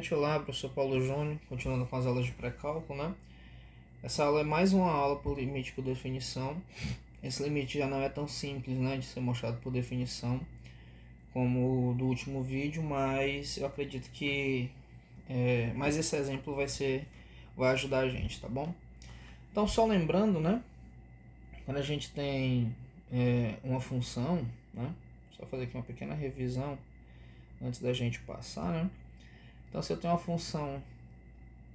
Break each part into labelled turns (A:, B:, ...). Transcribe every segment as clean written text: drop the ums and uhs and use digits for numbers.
A: Novamente, olá, professor Paulo Júnior, continuando com as aulas de pré-cálculo, né? Essa aula é mais uma aula por limite por definição. Esse limite já não é tão simples, né, de ser mostrado por definição como o do último vídeo, mas eu acredito que mais esse exemplo vai ajudar a gente, tá bom? Então, só lembrando, né, quando a gente tem uma função, né, só fazer aqui uma pequena revisão antes da gente passar, né? Então, se eu tenho uma função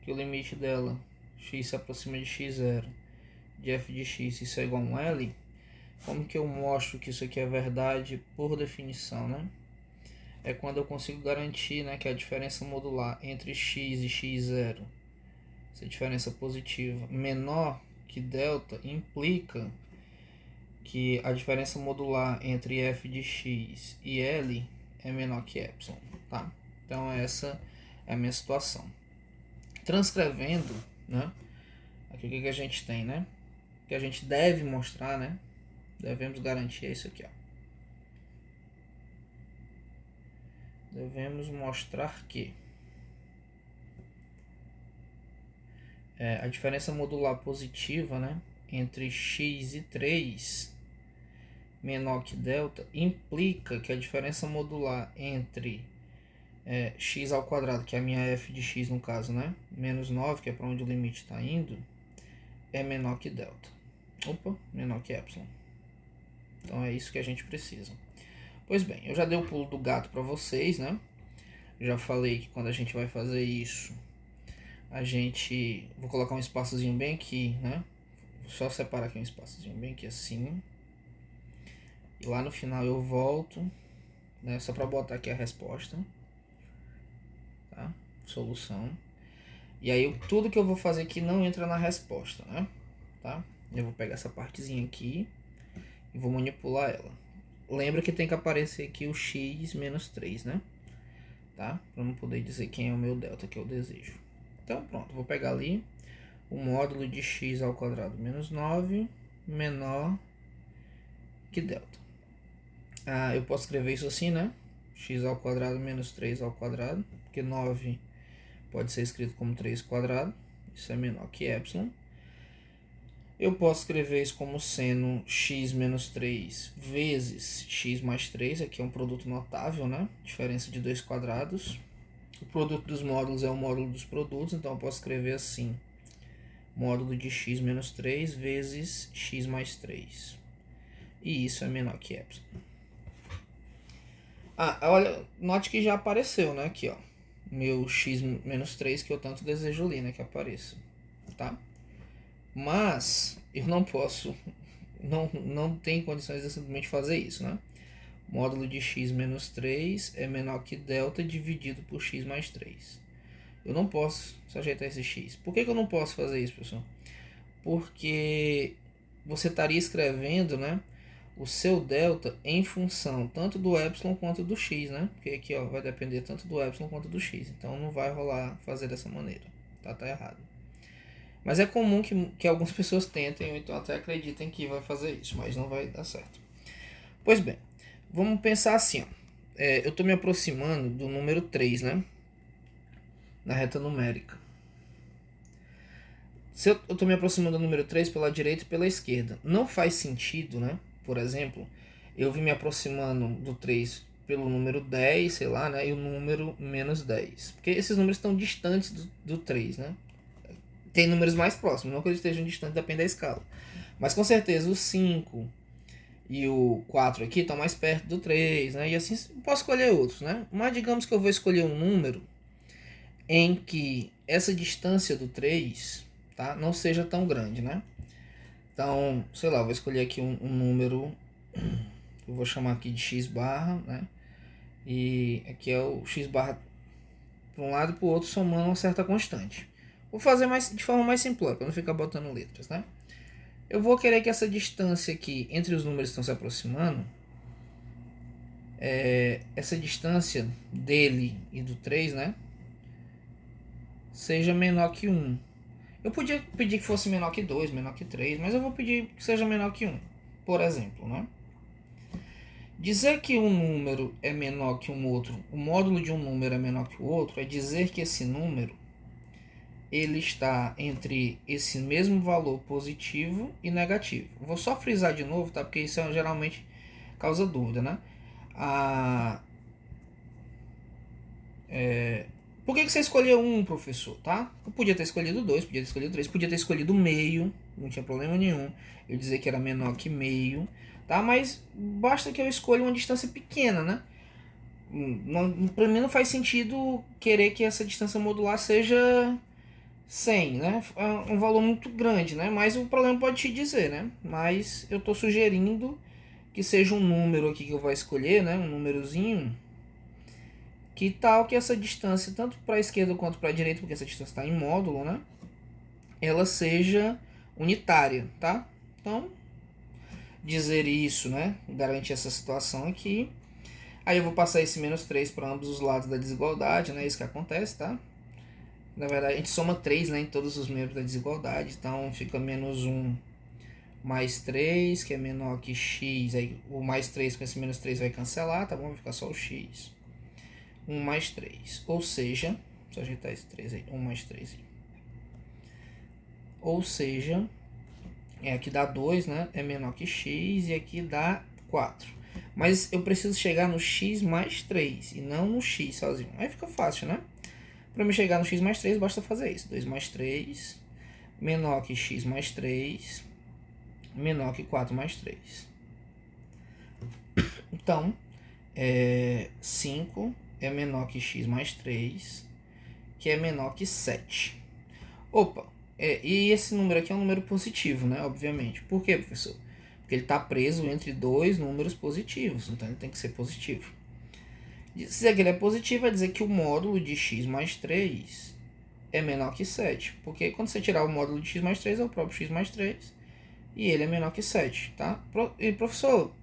A: que o limite dela, x se aproxima de x0, de f de x, isso é igual a um L, como que eu mostro que isso aqui é verdade por definição, né? É quando eu consigo garantir, né, que a diferença modular entre x e x0, essa diferença positiva, menor que delta, implica que a diferença modular entre f de x e L é menor que epsilon, tá? Então essa é a minha situação. Transcrevendo, né? Aqui o que a gente tem, né? Que a gente deve mostrar, né? Devemos garantir é isso aqui, ó. Devemos mostrar que a diferença modular positiva, né, entre x e 3 menor que delta implica que a diferença modular entre x ao quadrado, que é a minha f de x no caso, né, menos 9, que é para onde o limite está indo, é menor que delta. Opa, menor que epsilon. Então é isso que a gente precisa. Pois bem, eu já dei o pulo do gato para vocês, né? Já falei que quando a gente vai fazer isso, vou colocar um espaçozinho bem aqui, né? Vou só separar aqui um espaçozinho bem aqui assim. E lá no final eu volto, né? Só para botar aqui a resposta, tá? Solução. E aí tudo que eu vou fazer aqui não entra na resposta, né? Tá? Eu vou pegar essa partezinha aqui e vou manipular ela. Lembra que tem que aparecer aqui o x menos 3, né? Tá? Para não poder dizer quem é o meu delta que eu desejo. Então pronto, vou pegar ali o módulo de x ao quadrado menos 9 menor que delta. Eu posso escrever isso assim, né? X ao quadrado menos 3 ao quadrado, porque 9 pode ser escrito como 3 quadrado, isso é menor que epsilon. Eu posso escrever isso como seno x menos 3 vezes x mais 3, aqui é um produto notável, né? Diferença de 2 quadrados. O produto dos módulos é o módulo dos produtos, então eu posso escrever assim: módulo de x menos 3 vezes x mais 3. E isso é menor que epsilon. Olha, note que já apareceu, né? Aqui, ó. Meu x menos 3 que eu tanto desejo ali, né? Que apareça, tá? Mas eu não posso, não tem condições de simplesmente fazer isso, né? Módulo de x menos 3 é menor que delta dividido por x mais 3. Eu não posso sujeitar esse x. Por que eu não posso fazer isso, pessoal? Porque você estaria escrevendo, né, o seu delta em função tanto do epsilon quanto do x, né? Porque aqui, ó, vai depender tanto do epsilon quanto do x. Então não vai rolar fazer dessa maneira. Tá errado. Mas é comum que algumas pessoas tentem ou então até acreditem que vai fazer isso, mas não vai dar certo. Pois bem, vamos pensar assim, ó. Eu estou me aproximando do número 3, né? Na reta numérica. Se eu estou me aproximando do número 3 pela direita e pela esquerda, não faz sentido, né? Por exemplo, eu vim me aproximando do 3 pelo número 10, sei lá, né? E o número menos 10. Porque esses números estão distantes do 3, né? Tem números mais próximos, não que eles estejam distantes, depende da escala. Mas com certeza o 5 e o 4 aqui estão mais perto do 3, né? E assim posso escolher outros, né? Mas digamos que eu vou escolher um número em que essa distância do 3, tá, não seja tão grande, né? Então, sei lá, eu vou escolher aqui um número, eu vou chamar aqui de x barra, né? E aqui é o x barra para um lado e para o outro somando uma certa constante. Vou fazer de forma mais simples, para não ficar botando letras, né? Eu vou querer que essa distância aqui entre os números que estão se aproximando, essa distância dele e do 3, né, seja menor que 1. Eu podia pedir que fosse menor que 2, menor que 3, mas eu vou pedir que seja menor que 1, por exemplo, né? Dizer que um número é menor que um outro, o módulo de um número é menor que o outro, é dizer que esse número ele está entre esse mesmo valor positivo e negativo. Vou só frisar de novo, tá? Porque isso geralmente causa dúvida, né? Por que você escolheu um, professor, tá? Eu podia ter escolhido dois, podia ter escolhido três, podia ter escolhido meio, não tinha problema nenhum eu dizer que era menor que meio, tá? Mas basta que eu escolha uma distância pequena, né? Para mim não faz sentido querer que essa distância modular seja 100, né? É um valor muito grande, né? Mas o problema pode te dizer, né? Mas eu estou sugerindo que seja um número aqui que eu vou escolher, né? Um númerozinho. Que tal que essa distância, tanto para a esquerda quanto para a direita, porque essa distância está em módulo, né? Ela seja unitária, tá? Então, dizer isso, né? Garante essa situação aqui. Aí eu vou passar esse menos 3 para ambos os lados da desigualdade, né? Isso que acontece, tá? Na verdade, a gente soma 3, né, em todos os membros da desigualdade. Então, fica menos 1 mais 3, que é menor que x. Aí, o mais 3 com esse menos 3 vai cancelar, tá bom? Vai ficar só o x. 1 mais 3. Ou seja, deixa eu ajeitar esse 3 aí. 1 mais 3 aí. Ou seja, aqui dá 2, né? É menor que x e aqui dá 4. Mas eu preciso chegar no x mais 3 e não no x sozinho. Aí fica fácil, né? Para me chegar no x mais 3, basta fazer isso. 2 mais 3, menor que x mais 3, menor que 4 mais 3. Então, 5 é menor que x mais 3, que é menor que 7. Opa, e esse número aqui é um número positivo, né? Obviamente. Por quê, professor? Porque ele está preso entre dois números positivos, então ele tem que ser positivo. Se dizer que ele é positivo, vai dizer que o módulo de x mais 3 é menor que 7. Porque quando você tirar o módulo de x mais 3, é o próprio x mais 3. E ele é menor que 7, tá? E professor,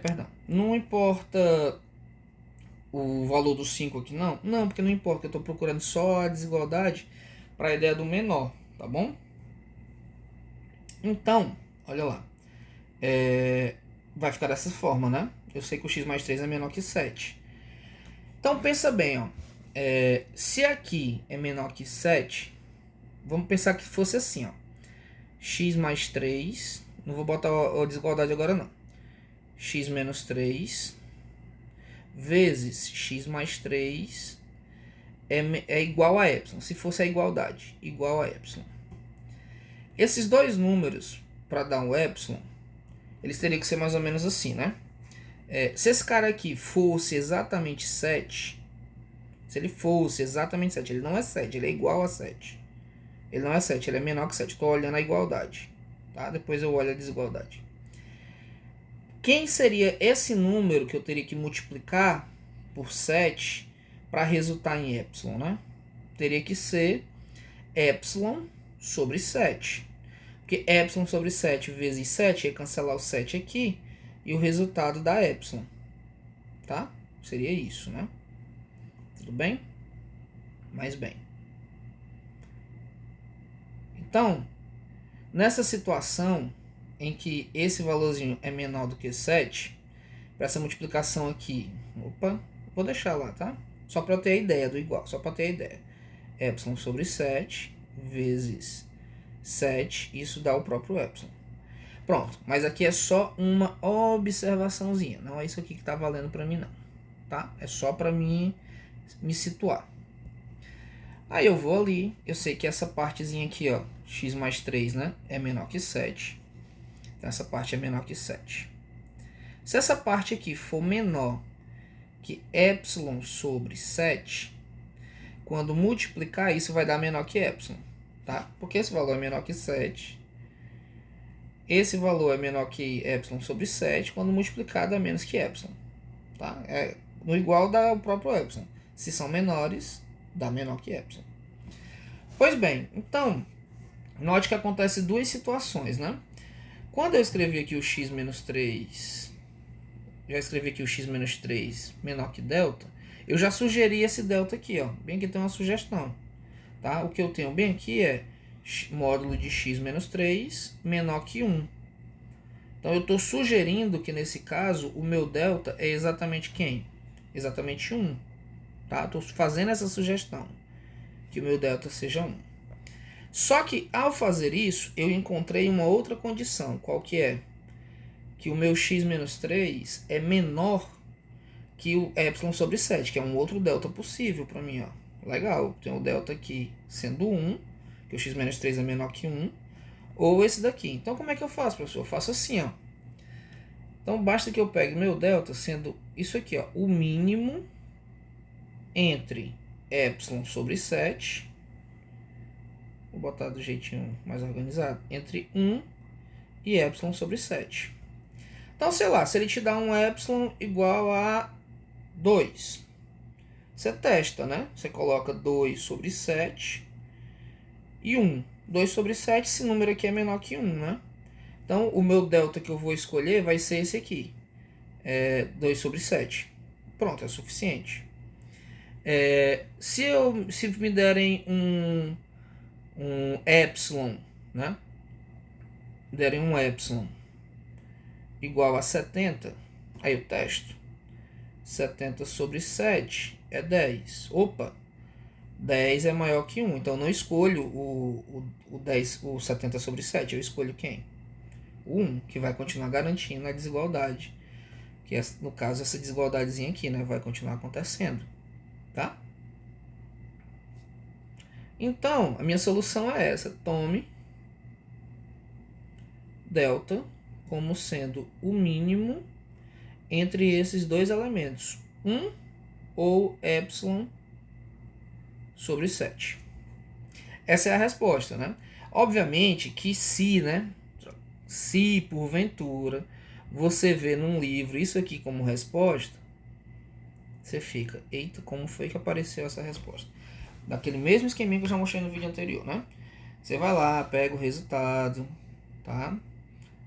A: perdão, não importa o valor do 5 aqui, não? Não, porque não importa, eu estou procurando só a desigualdade para a ideia do menor, tá bom? Então, olha lá. Vai ficar dessa forma, né? Eu sei que o x mais 3 é menor que 7. Então, pensa bem, ó. Se aqui é menor que 7, vamos pensar que fosse assim, ó. X mais 3, não vou botar a desigualdade agora, não. X menos 3 vezes x mais 3 é igual a y. Se fosse a igualdade, igual a y. Esses dois números, para dar um y, eles teriam que ser mais ou menos assim, né? Se esse cara aqui fosse exatamente 7, se ele fosse exatamente 7, ele não é 7, ele é igual a 7. Ele não é 7, ele é menor que 7. Estou olhando a igualdade, tá? Depois eu olho a desigualdade. Quem seria esse número que eu teria que multiplicar por 7 para resultar em y, né? Teria que ser y sobre 7. Porque y sobre 7 vezes 7 ia cancelar o 7 aqui e o resultado dá y. Tá? Seria isso, né? Tudo bem? Mais bem. Então, nessa situação em que esse valorzinho é menor do que 7, para essa multiplicação aqui, vou deixar lá, tá? Só para eu ter a ideia do igual, só para ter a ideia. Y sobre 7 vezes 7, isso dá o próprio y. Pronto, mas aqui é só uma observaçãozinha, não é isso aqui que está valendo para mim não, tá? É só para mim me situar. Aí eu vou ali, eu sei que essa partezinha aqui, ó, x mais 3, né, é menor que 7. Então essa parte é menor que 7. Se essa parte aqui for menor que y sobre 7, quando multiplicar isso vai dar menor que y, tá? Porque esse valor é menor que 7. Esse valor é menor que y sobre 7, quando multiplicar dá menos que y, tá? No igual dá o próprio y. Se são menores, dá menor que y. Pois bem, então, note que acontece duas situações, né? Quando eu escrevi aqui o x menos 3, já escrevi aqui o x menos 3 menor que delta, eu já sugeri esse delta aqui, ó. Bem aqui tem uma sugestão, tá? O que eu tenho bem aqui é módulo de x menos 3 menor que 1. Então eu estou sugerindo que nesse caso o meu delta é exatamente quem? Exatamente 1. Tá? Estou fazendo essa sugestão, que o meu delta seja 1. Só que ao fazer isso, eu encontrei uma outra condição. Qual que é? Que o meu x menos 3 é menor que o epsilon sobre 7, que é um outro delta possível para mim. Ó. Legal, tem o delta aqui sendo 1, que o x menos 3 é menor que 1, ou esse daqui. Então como é que eu faço, professor? Eu faço assim, ó. Então basta que eu pegue meu delta sendo isso aqui, ó, o mínimo entre epsilon sobre 7, vou botar do jeitinho mais organizado, entre 1 e epsilon sobre 7. Então, sei lá, se ele te dá um epsilon igual a 2, você testa, né? Você coloca 2 sobre 7 e 1. 2 sobre 7, esse número aqui é menor que 1, né? Então, o meu delta que eu vou escolher vai ser esse aqui. 2 sobre 7. Pronto, é suficiente. Se me derem um epsilon, né? Derem um epsilon igual a 70, aí eu testo. 70 sobre 7 é 10. Opa, 10 é maior que 1, então eu não escolho o 70 sobre 7, eu escolho quem? O 1, que vai continuar garantindo a desigualdade. Que é, no caso, essa desigualdadezinha aqui, né, vai continuar acontecendo, tá? Então, a minha solução é essa. Tome delta como sendo o mínimo entre esses dois elementos, 1 ou epsilon sobre 7. Essa é a resposta, né? Obviamente que se porventura você vê num livro isso aqui como resposta, você fica, eita, como foi que apareceu essa resposta? Daquele mesmo esqueminha que eu já mostrei no vídeo anterior, né? Você vai lá, pega o resultado, tá?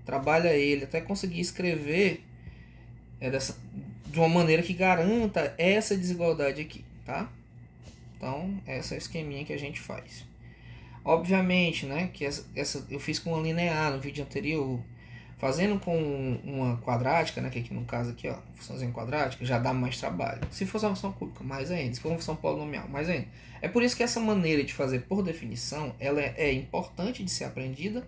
A: Trabalha ele até conseguir escrever de uma maneira que garanta essa desigualdade aqui, tá? Então, essa é o esqueminha que a gente faz. Obviamente, né, que essa eu fiz com uma linear no vídeo anterior. Fazendo com uma quadrática, né, que aqui no caso aqui, ó, funçãozinha quadrática, já dá mais trabalho. Se fosse uma função cúbica, mais ainda. Se for uma função polinomial, mais ainda. É por isso que essa maneira de fazer por definição, ela é importante de ser aprendida,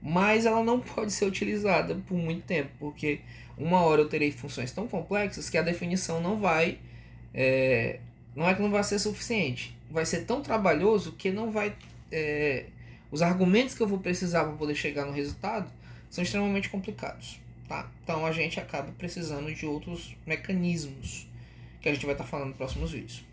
A: mas ela não pode ser utilizada por muito tempo, porque uma hora eu terei funções tão complexas que a definição não vai... não é que não vai ser suficiente. Vai ser tão trabalhoso que não vai... os argumentos que eu vou precisar para poder chegar no resultado são extremamente complicados, tá? Então a gente acaba precisando de outros mecanismos que a gente vai estar falando nos próximos vídeos.